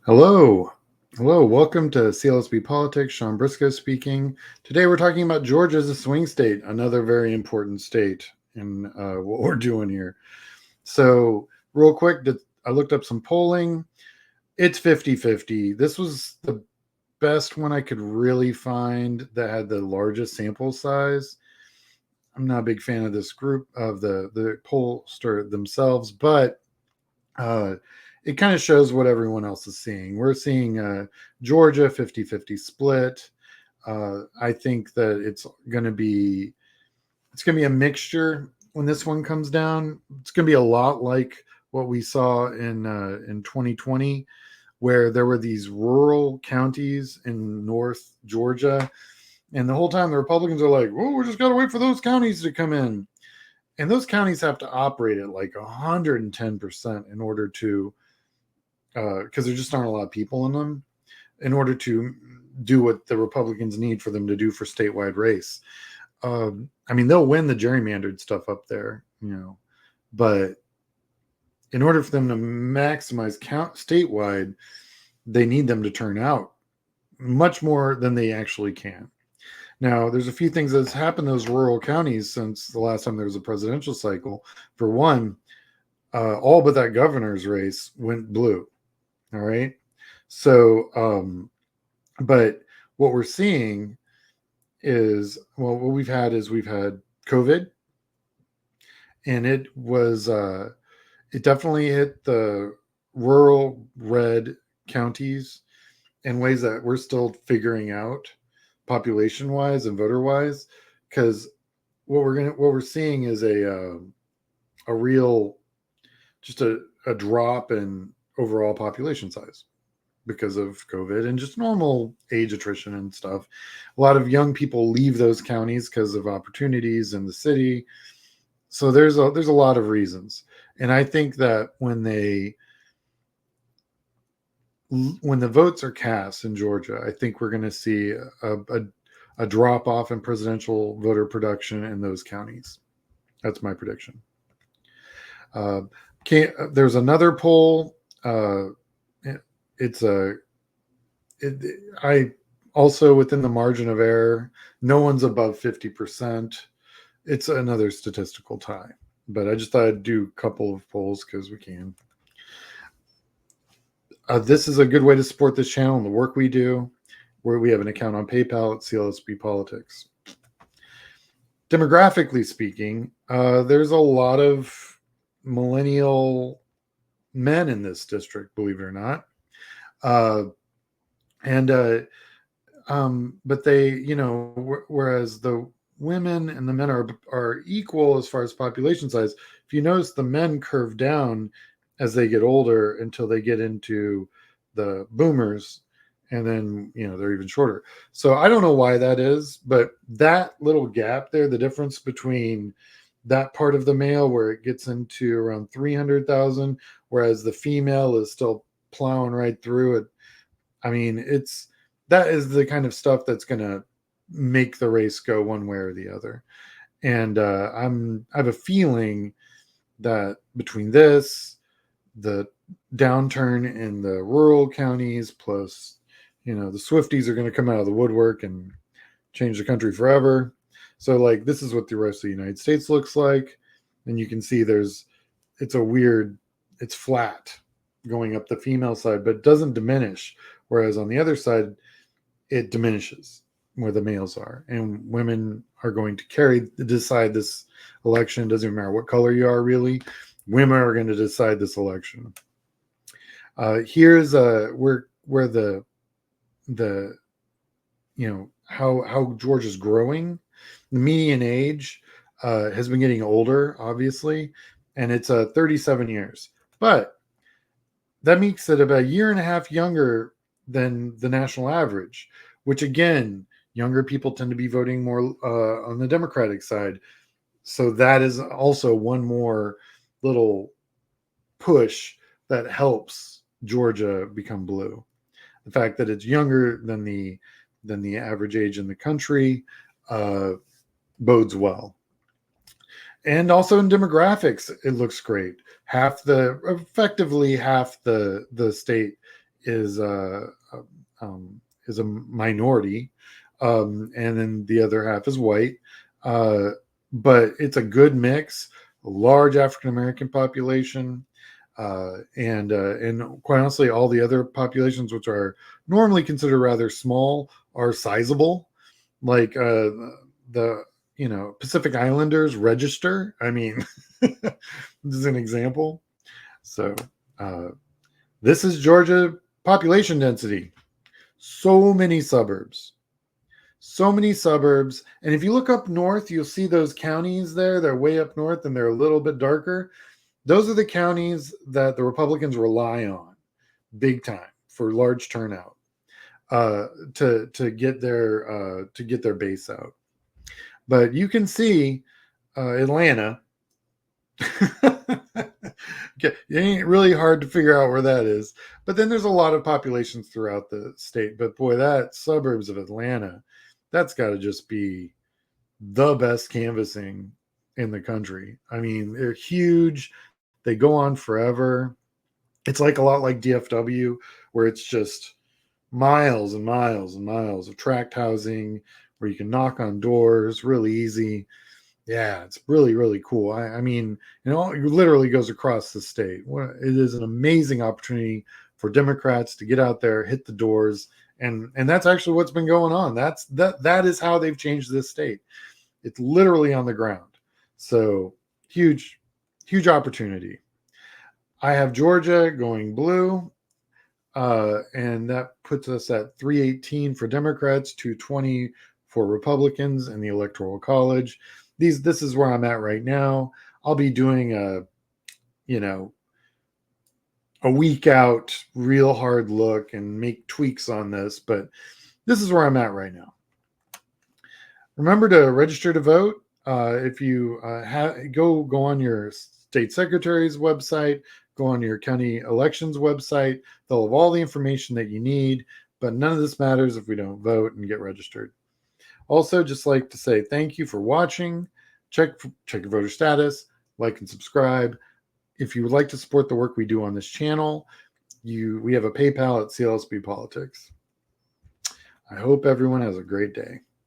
Hello. Hello. Welcome to CLSB Politics. Sean Briscoe speaking. Today we're talking about Georgia as a swing state, another very important state in what we're doing here. So, real quick, I looked up some polling. It's 50-50. This was the best one I could really find that had the largest sample size. I'm not a big fan of this group of the pollster themselves, but uh, it kind of shows what everyone else is seeing. We're seeing Georgia 50-50 split. I think that it's going to be a mixture when this one comes down. It's going to be a lot like what we saw in 2020, where there were these rural counties in North Georgia, and the whole time the Republicans are like, "Well, we just got to wait for those counties to come in," and those counties have to operate at like 110% in order to because there just aren't a lot of people in them in order to do what the Republicans need for them to do for statewide race. I mean, they'll win the gerrymandered stuff up there, but in order for them to maximize count statewide, they need them to turn out much more than they actually can. Now, there's a few things that's happened in those rural counties since the last time there was a presidential cycle. For one, all but that governor's race went blue. All right. So, but what we're seeing is, well, what we've had COVID, and it definitely hit the rural red counties in ways that we're still figuring out population wise and voter wise, because what we're seeing is a real just a drop in overall population size because of COVID and just normal age attrition and stuff. A lot of young people leave those counties because of opportunities in the city. So there's a lot of reasons, and I think that when the votes are cast in Georgia, I think we're going to see a drop off in presidential voter production in those counties. That's my prediction. Uh, there's another poll. It's a I also within the margin of error. No one's above 50%. It's another statistical tie, but I just thought I'd do a couple of polls because we can. This is a good way to support this channel and the work we do, where we have an account on PayPal at CLSB Politics. Demographically speaking, there's a lot of millennial men in this district, believe it or not. And but they, whereas the women and the men are equal as far as population size. If you notice, the men curve down as they get older until they get into the boomers, and then they're even shorter. So I don't know why that is, but that little gap there, the difference between that part of the male where it gets into around 300,000, whereas the female is still plowing right through it. I mean, that is the kind of stuff that's going to make the race go one way or the other. And I have a feeling that between this, the downturn in the rural counties, plus the Swifties are going to come out of the woodwork and change the country forever. So like this is what the rest of the United States looks like, and you can see it's flat going up the female side, but it doesn't diminish. Whereas on the other side, it diminishes where the males are, and women are going to decide this election. Doesn't matter what color you are, really. Women are going to decide this election. Here's where the how Georgia's growing. The median age has been getting older, obviously, and it's 37 years. But that makes it about a year and a half younger than the national average, which again, younger people tend to be voting more on the Democratic side. So that is also one more little push that helps Georgia become blue. The fact that it's younger than the average age in the country bodes well. And also in demographics, it looks great. Effectively half the state is a minority, and then the other half is white. Uh, but it's a good mix. A large African American population, and quite honestly, all the other populations, which are normally considered rather small, are sizable. Like the Pacific Islanders register. I mean, this is an example. So uh, this is Georgia population density. So many suburbs. So many suburbs. And if you look up north, you'll see those counties there. They're way up north and they're a little bit darker. Those are the counties that the Republicans rely on big time for large turnout, to get their base out. But you can see Atlanta. Okay, it ain't really hard to figure out where that is. But then there's a lot of populations throughout the state. But boy, that suburbs of Atlanta, that's got to just be the best canvassing in the country. I mean, they're huge. They go on forever. It's like a lot like DFW, where it's just miles and miles and miles of tract housing where you can knock on doors really easy. Yeah, it's really, really cool. I mean, it literally goes across the state. It is an amazing opportunity for Democrats to get out there, hit the doors, and that's actually what's been going on. That is how they've changed this state. It's literally on the ground. So huge, huge opportunity. I have Georgia going blue, and that puts us at 318 for Democrats, 220 for Republicans in the Electoral College. This is where I'm at right now. I'll be doing a week out, real hard look and make tweaks on this, but this is where I'm at right now. Remember to register to vote. If you go on your state secretary's website, go on your county elections website. They'll have all the information that you need, but none of this matters if we don't vote and get registered. Also, just like to say thank you for watching. Check your voter status, like and subscribe. If you would like to support the work we do on this channel, we have a PayPal at CLSB Politics. I hope everyone has a great day.